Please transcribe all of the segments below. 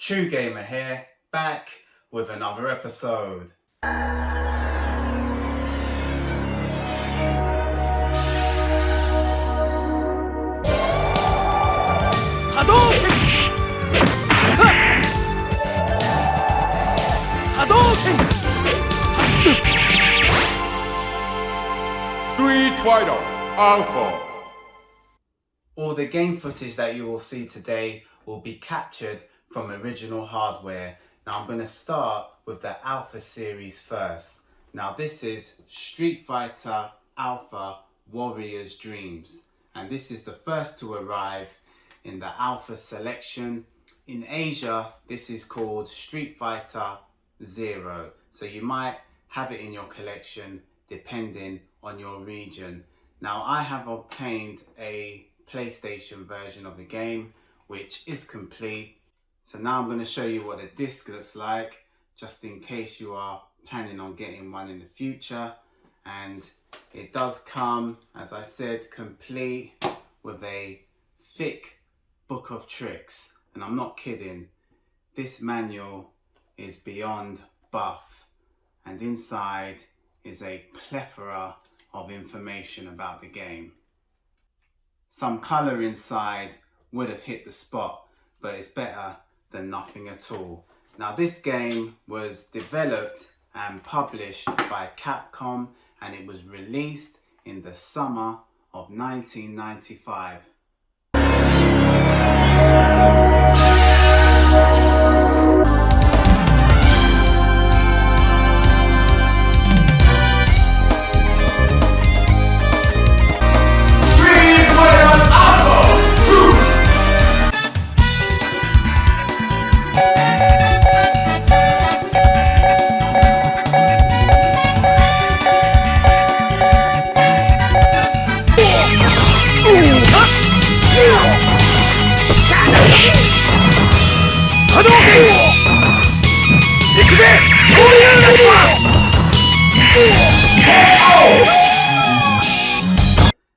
True Gamer here, back with another episode. Hadouken! Hadouken! Street Fighter Alpha. All the game footage that you will see today will be captured from original hardware. Now I'm going to start with the Alpha series first. Now this is Street Fighter Alpha Warrior's Dreams, and this is the first to arrive in the Alpha selection. In Asia, this is called Street Fighter Zero, so you might have it in your collection depending on your region. Now I have obtained a PlayStation version of the game, which is complete. So now I'm going to show you what the disc looks like, just in case you are planning on getting one in the future. And it does come, as I said, complete with a thick book of tricks. And I'm not kidding, this manual is beyond buff, and inside is a plethora of information about the game. Some colour inside would have hit the spot, but it's better than nothing at all. Now this game was developed and published by Capcom, and it was released in the summer of 1995.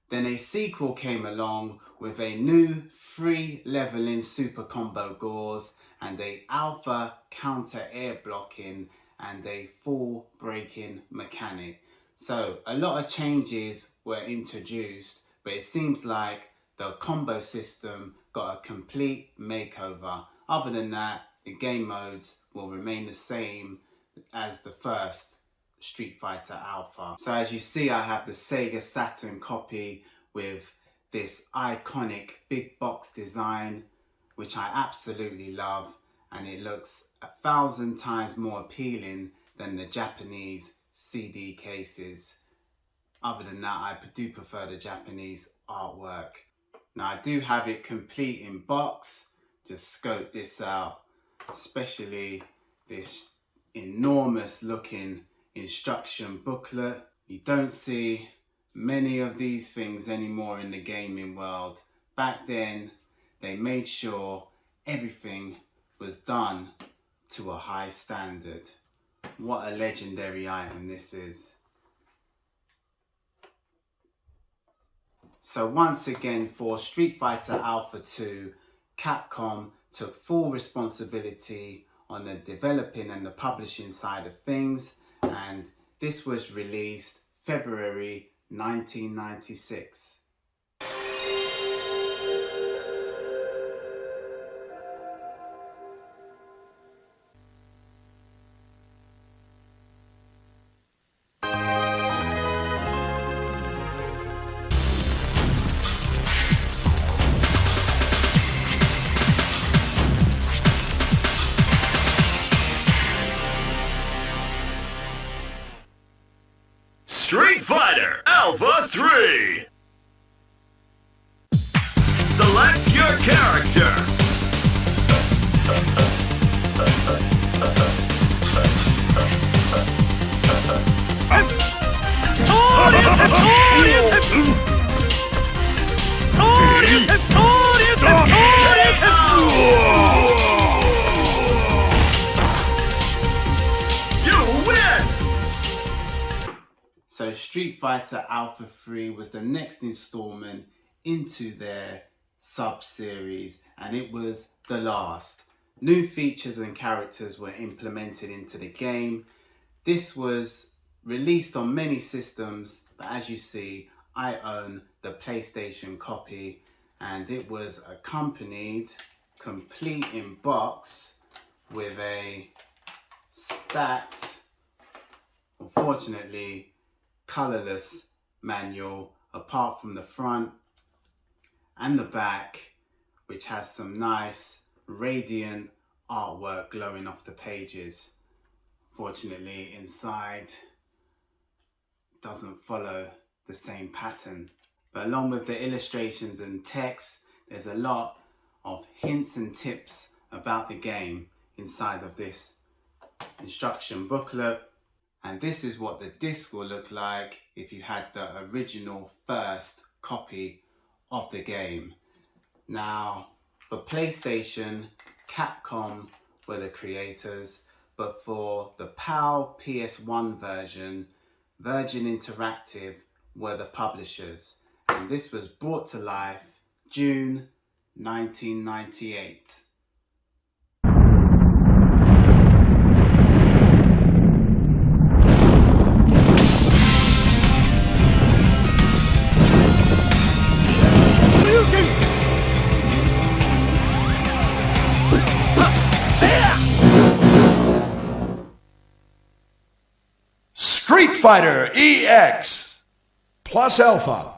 Then a sequel came along with a new free leveling super combo gauze and a alpha counter air blocking and a full braking mechanic. So a lot of changes were introduced, but it seems like the combo system got a complete makeover. Other than that, the game modes will remain the same as the first Street Fighter Alpha. So as you see, I have the Sega Saturn copy with this iconic big box design, which I absolutely love, and it looks 1,000 times more appealing than the Japanese CD cases. Other than that, I do prefer the Japanese artwork. Now I do have it complete in box. Just scope this out, especially this enormous looking instruction booklet. You don't see many of these things anymore in the gaming world. Back then, they made sure everything was done to a high standard. What a legendary item this is. So once again, for Street Fighter Alpha 2, Capcom took full responsibility on the developing and the publishing side of things, and this was released February 1996. Street Fighter Alpha 3. Select your character. So Street Fighter Alpha 3 was the next installment into their sub-series, and it was the last. New features and characters were implemented into the game. This was released on many systems, but as you see, I own the PlayStation copy, and it was accompanied, complete in box, with a stacked, unfortunately colorless manual, apart from the front and the back, which has some nice radiant artwork glowing off the pages. Fortunately, inside doesn't follow the same pattern. But along with the illustrations and text, there's a lot of hints and tips about the game inside of this instruction booklet. And this is what the disc will look like if you had the original first copy of the game. Now, for PlayStation, Capcom were the creators, but for the PAL PS1 version, Virgin Interactive were the publishers. And this was brought to life June 1998. Street Fighter EX plus Alpha.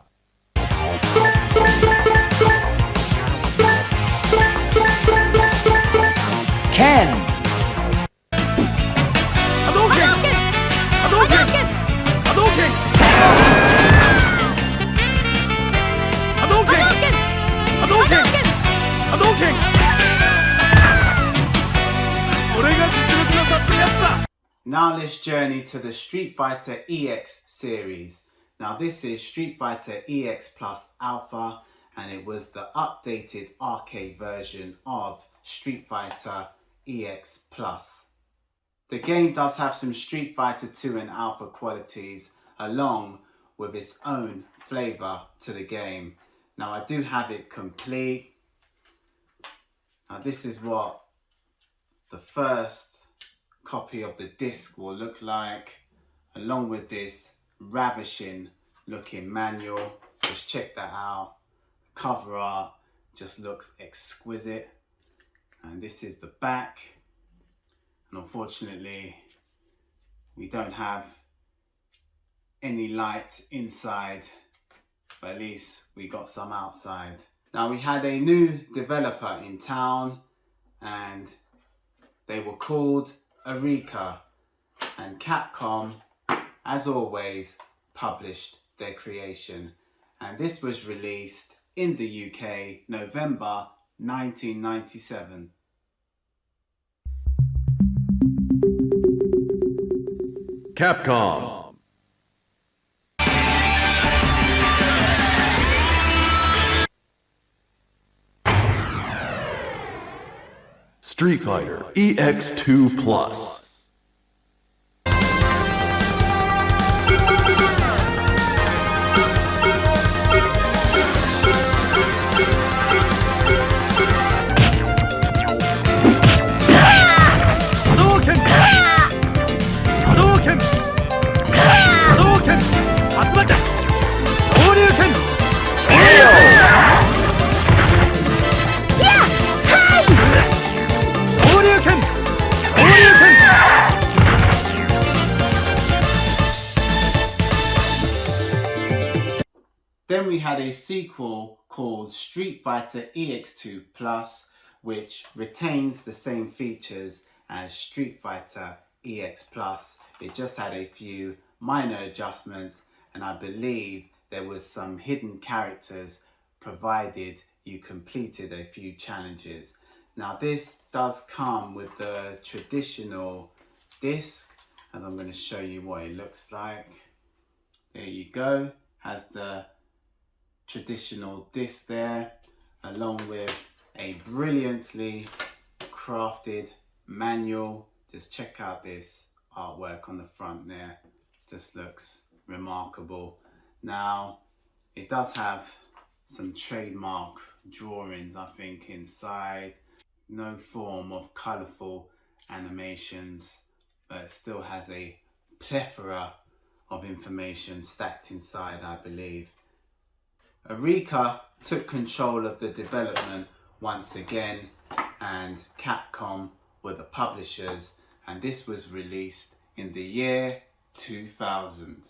Ken. Hadouken! Hadouken! Hadouken! Hadouken! Hadouken! Hadouken! これが実力の差ってやつだ。 Now let's journey to the Street Fighter EX series. Now this is Street Fighter EX Plus Alpha, and it was the updated arcade version of Street Fighter EX Plus. The game does have some Street Fighter 2 and Alpha qualities, along with its own flavour to the game. Now I do have it complete. Now this is what the first copy of the disc will look like, along with this ravishing looking manual. Just check that out. The cover art just looks exquisite. And this is the back. And unfortunately, we don't have any light inside, but at least we got some outside. Now we had a new developer in town, and they were called Arika, and Capcom, as always, published their creation, and this was released in the UK November 1997. Capcom. Street Fighter EX2 Plus. Hadouken! Hadouken! Hadouken! Hatsumata! Shoryuken! Shoryuken! Shoryuken! Then we had a sequel called Street Fighter EX2 Plus, which retains the same features as Street Fighter EX Plus. It just had a few minor adjustments, and I believe there was some hidden characters provided you completed a few challenges. Now this does come with the traditional disc, as I'm going to show you what it looks like. There you go, has the traditional disc there, along with a brilliantly crafted manual. Just check out this artwork on the front there, just looks remarkable. Now it does have some trademark drawings, I think, inside, no form of colourful animations, but it still has a plethora of information stacked inside, I believe. Arika took control of the development once again, and Capcom were the publishers, and this was released in the year 2000.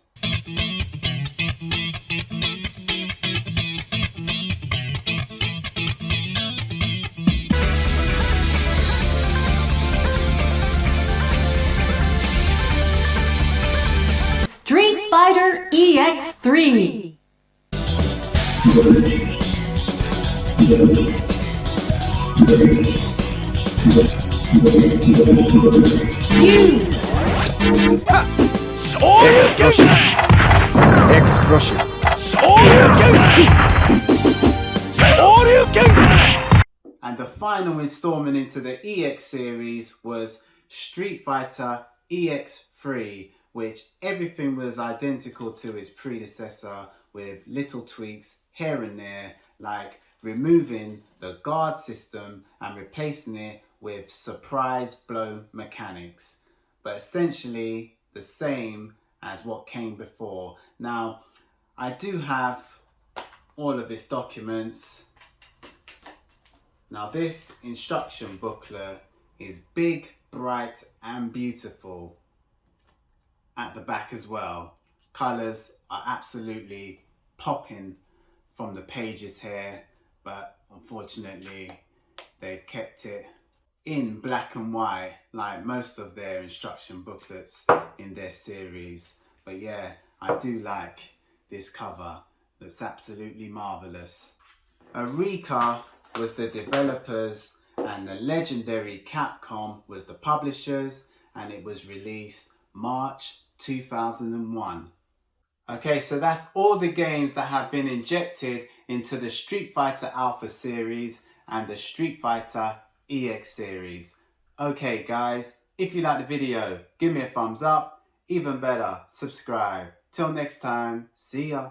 Street Fighter EX3. Fuse. And the final installment into the EX series was Street Fighter EX3, which everything was identical to its predecessor with little tweaks here and there, like removing the guard system and replacing it with surprise blow mechanics, but essentially the same as what came before. Now, I do have all of its documents. Now, this instruction booklet is big, bright and beautiful at the back as well. Colours are absolutely popping from the pages here, but unfortunately they've kept it in black and white like most of their instruction booklets in their series. But yeah, I do like this cover. Looks absolutely marvellous. Arika was the developers and the legendary Capcom was the publishers, and it was released March 2001. Okay, so that's all the games that have been injected into the Street Fighter Alpha series and the Street Fighter EX series. Okay guys, if you like the video, give me a thumbs up. Even better, subscribe. Till next time, see ya.